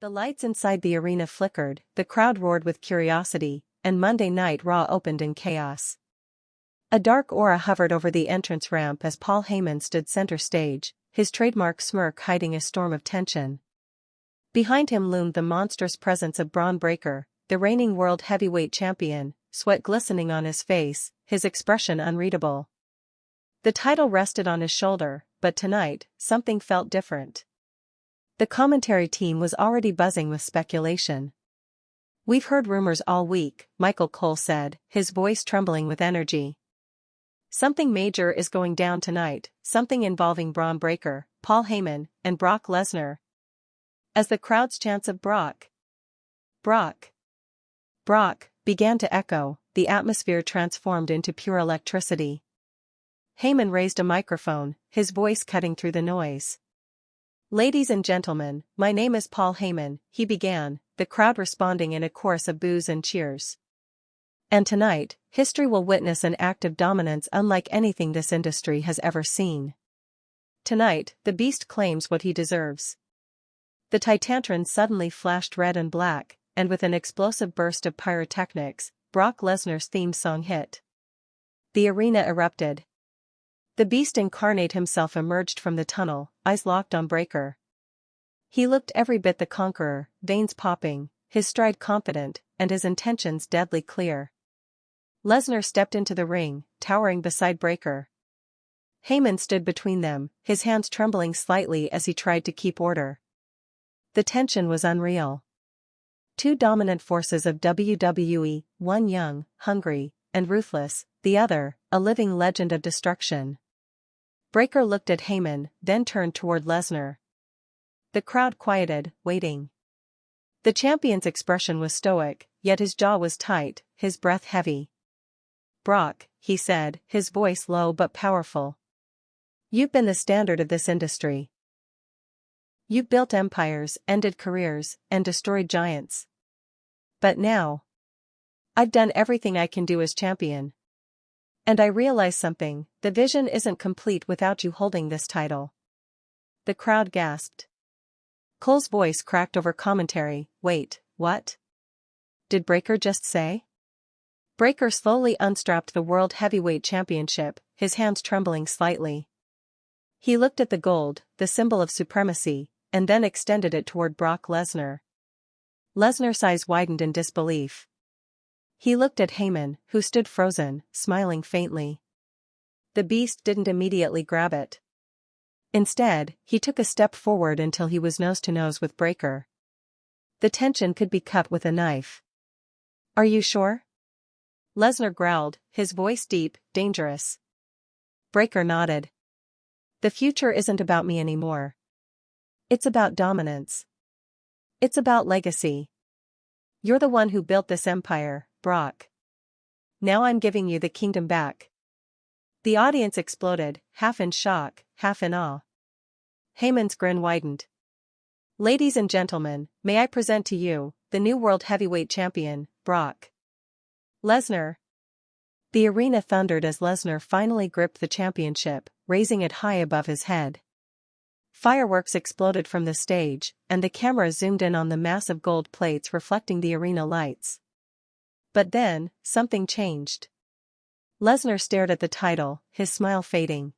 The lights inside the arena flickered, the crowd roared with curiosity, and Monday Night Raw opened in chaos. A dark aura hovered over the entrance ramp as Paul Heyman stood center stage, his trademark smirk hiding a storm of tension. Behind him loomed the monstrous presence of Bron Breakker, the reigning world heavyweight champion, sweat glistening on his face, his expression unreadable. The title rested on his shoulder, but tonight, something felt different. The commentary team was already buzzing with speculation. "We've heard rumors all week," Michael Cole said, his voice trembling with energy. "Something major is going down tonight, something involving Bron Breakker, Paul Heyman, and Brock Lesnar." As the crowd's chants of Brock, Brock, Brock began to echo, the atmosphere transformed into pure electricity. Heyman raised a microphone, his voice cutting through the noise. "Ladies and gentlemen, my name is Paul Heyman," he began, the crowd responding in a chorus of boos and cheers. "And tonight, history will witness an act of dominance unlike anything this industry has ever seen. Tonight, the Beast claims what he deserves." The Titantron suddenly flashed red and black, and with an explosive burst of pyrotechnics, Brock Lesnar's theme song hit. The arena erupted. The Beast incarnate himself emerged from the tunnel, eyes locked on Breakker. He looked every bit the conqueror, veins popping, his stride confident, and his intentions deadly clear. Lesnar stepped into the ring, towering beside Breakker. Heyman stood between them, his hands trembling slightly as he tried to keep order. The tension was unreal. Two dominant forces of WWE, one young, hungry, and ruthless, the other, a living legend of destruction. Breakker looked at Heyman, then turned toward Lesnar. The crowd quieted, waiting. The champion's expression was stoic, yet his jaw was tight, his breath heavy. "Brock," he said, his voice low but powerful. "You've been the standard of this industry. You've built empires, ended careers, and destroyed giants. But now, I've done everything I can do as champion. And I realize something, the vision isn't complete without you holding this title." The crowd gasped. Cole's voice cracked over commentary, "Wait, what? Did Breakker just say?" Breakker slowly unstrapped the World Heavyweight Championship, his hands trembling slightly. He looked at the gold, the symbol of supremacy, and then extended it toward Brock Lesnar. Lesnar's eyes widened in disbelief. He looked at Heyman, who stood frozen, smiling faintly. The Beast didn't immediately grab it. Instead, he took a step forward until he was nose to nose with Breakker. The tension could be cut with a knife. "Are you sure?" Lesnar growled, his voice deep, dangerous. Breakker nodded. "The future isn't about me anymore. It's about dominance. It's about legacy. You're the one who built this empire, Brock. Now I'm giving you the kingdom back." The audience exploded, half in shock, half in awe. Heyman's grin widened. "Ladies and gentlemen, may I present to you, the new World Heavyweight Champion, Brock Lesnar." The arena thundered as Lesnar finally gripped the championship, raising it high above his head. Fireworks exploded from the stage, and the camera zoomed in on the massive gold plates reflecting the arena lights. But then, something changed. Lesnar stared at the title, his smile fading.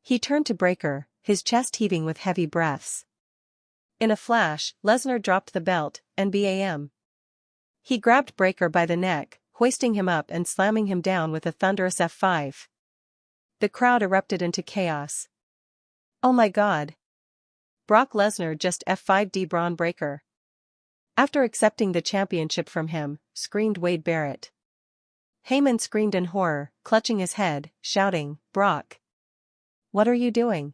He turned to Breakker, his chest heaving with heavy breaths. In a flash, Lesnar dropped the belt, and bam. He grabbed Breakker by the neck, hoisting him up and slamming him down with a thunderous F5. The crowd erupted into chaos. "Oh my God! Brock Lesnar just F5'd Bron Breakker." "After accepting the championship from him," screamed Wade Barrett. Heyman screamed in horror, clutching his head, shouting, "Brock! What are you doing?"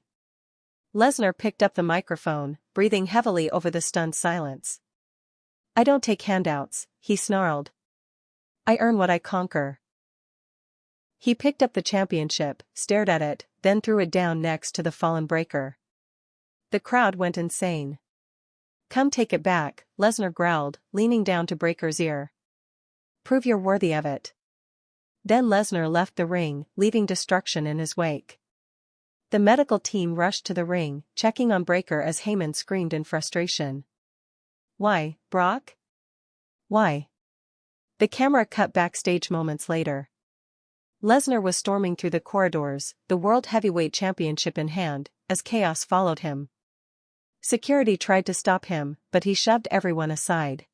Lesnar picked up the microphone, breathing heavily over the stunned silence. "I don't take handouts," he snarled. "I earn what I conquer." He picked up the championship, stared at it, then threw it down next to the fallen Breakker. The crowd went insane. "Come take it back," Lesnar growled, leaning down to Breakker's ear. "Prove you're worthy of it." Then Lesnar left the ring, leaving destruction in his wake. The medical team rushed to the ring, checking on Breakker as Heyman screamed in frustration. Why, Brock? Why? The camera cut backstage moments later. Lesnar was storming through the corridors, the World Heavyweight Championship in hand, as chaos followed him. Security tried to stop him, but he shoved everyone aside.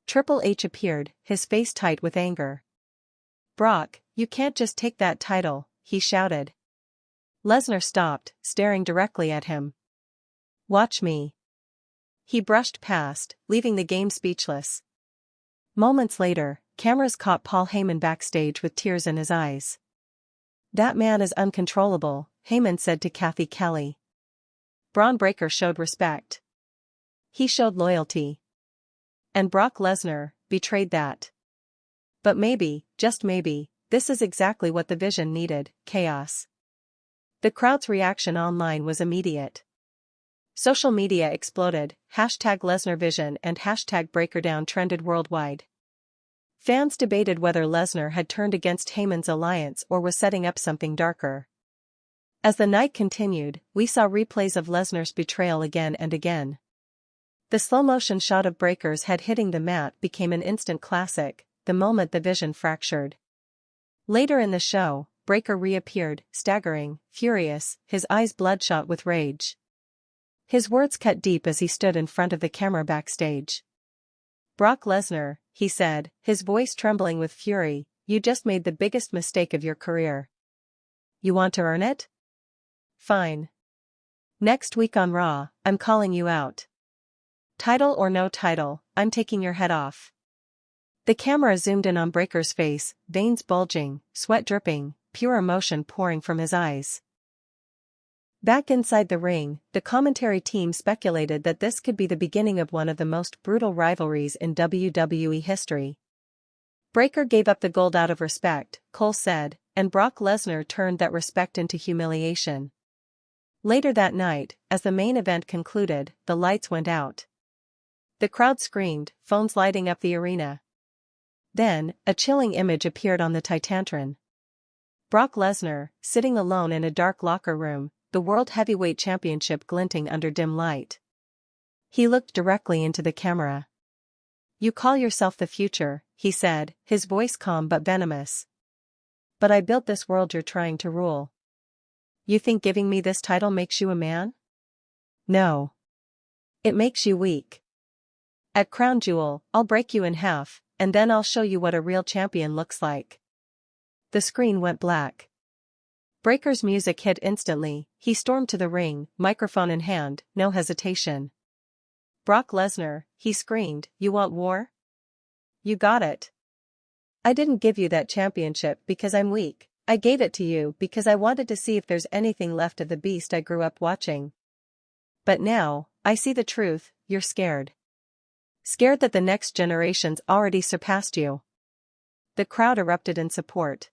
Triple H appeared, his face tight with anger. "Brock, you can't just take that title," he shouted. Lesnar stopped, staring directly at him. "Watch me." He brushed past, leaving the game speechless. Moments later, cameras caught Paul Heyman backstage with tears in his eyes. "That man is uncontrollable," Heyman said to Kathy Kelly. Bron Breakker showed respect. He showed loyalty. And Brock Lesnar betrayed that. But maybe, just maybe, this is exactly what the Vision needed: chaos. The crowd's reaction online was immediate. Social media exploded, #LesnarVision and #BreakerDown trended worldwide. Fans debated whether Lesnar had turned against Heyman's alliance or was setting up something darker. As the night continued, we saw replays of Lesnar's betrayal again and again. The slow-motion shot of Breakker's head hitting the mat became an instant classic, the moment the Vision fractured. Later in the show, Breakker reappeared, staggering, furious, his eyes bloodshot with rage. His words cut deep as he stood in front of the camera backstage. "Brock Lesnar," he said, his voice trembling with fury, "you just made the biggest mistake of your career. You want to earn it? Fine. Next week on Raw, I'm calling you out. Title or no title, I'm taking your head off." The camera zoomed in on Breakker's face, veins bulging, sweat dripping, pure emotion pouring from his eyes. Back inside the ring, the commentary team speculated that this could be the beginning of one of the most brutal rivalries in WWE history. Breakker gave up the gold out of respect, Cole said, and Brock Lesnar turned that respect into humiliation. Later that night, as the main event concluded, the lights went out. The crowd screamed, phones lighting up the arena. Then, a chilling image appeared on the Titantron. Brock Lesnar, sitting alone in a dark locker room, the World Heavyweight Championship glinting under dim light. He looked directly into the camera. "You call yourself the future," he said, his voice calm but venomous. "But I built this world you're trying to rule. You think giving me this title makes you a man? No. It makes you weak. At Crown Jewel, I'll break you in half, and then I'll show you what a real champion looks like." The screen went black. Breakker's music hit instantly, he stormed to the ring, microphone in hand, no hesitation. "Brock Lesnar," he screamed, "you want war? You got it. I didn't give you that championship because I'm weak, I gave it to you because I wanted to see if there's anything left of the beast I grew up watching. But now, I see the truth, you're scared. Scared that the next generation's already surpassed you." The crowd erupted in support.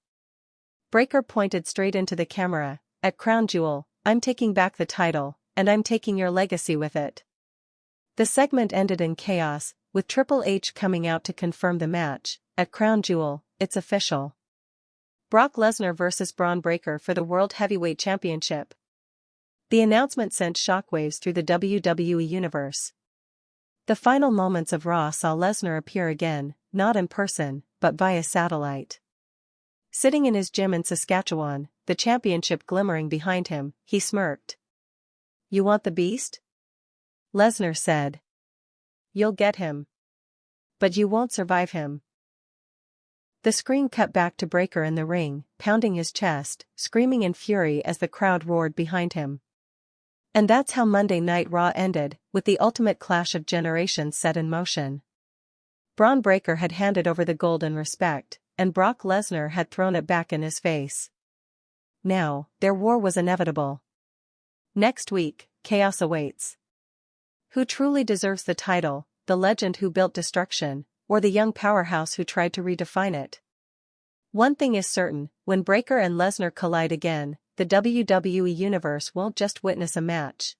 Breakker pointed straight into the camera. "At Crown Jewel, I'm taking back the title, and I'm taking your legacy with it." The segment ended in chaos, with Triple H coming out to confirm the match. At Crown Jewel, it's official. Brock Lesnar vs. Bron Breakker for the World Heavyweight Championship. The announcement sent shockwaves through the WWE universe. The final moments of Raw saw Lesnar appear again, not in person, but via satellite. Sitting in his gym in Saskatchewan, the championship glimmering behind him, he smirked. "You want the beast?" Lesnar said. "You'll get him. But you won't survive him." The screen cut back to Breakker in the ring, pounding his chest, screaming in fury as the crowd roared behind him. And that's how Monday Night Raw ended, with the ultimate clash of generations set in motion. Bron Breakker had handed over the gold in respect, and Brock Lesnar had thrown it back in his face. Now, their war was inevitable. Next week, chaos awaits. Who truly deserves the title, the legend who built destruction, or the young powerhouse who tried to redefine it? One thing is certain, when Breakker and Lesnar collide again, the WWE Universe won't just witness a match.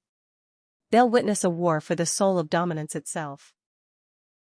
They'll witness a war for the soul of dominance itself.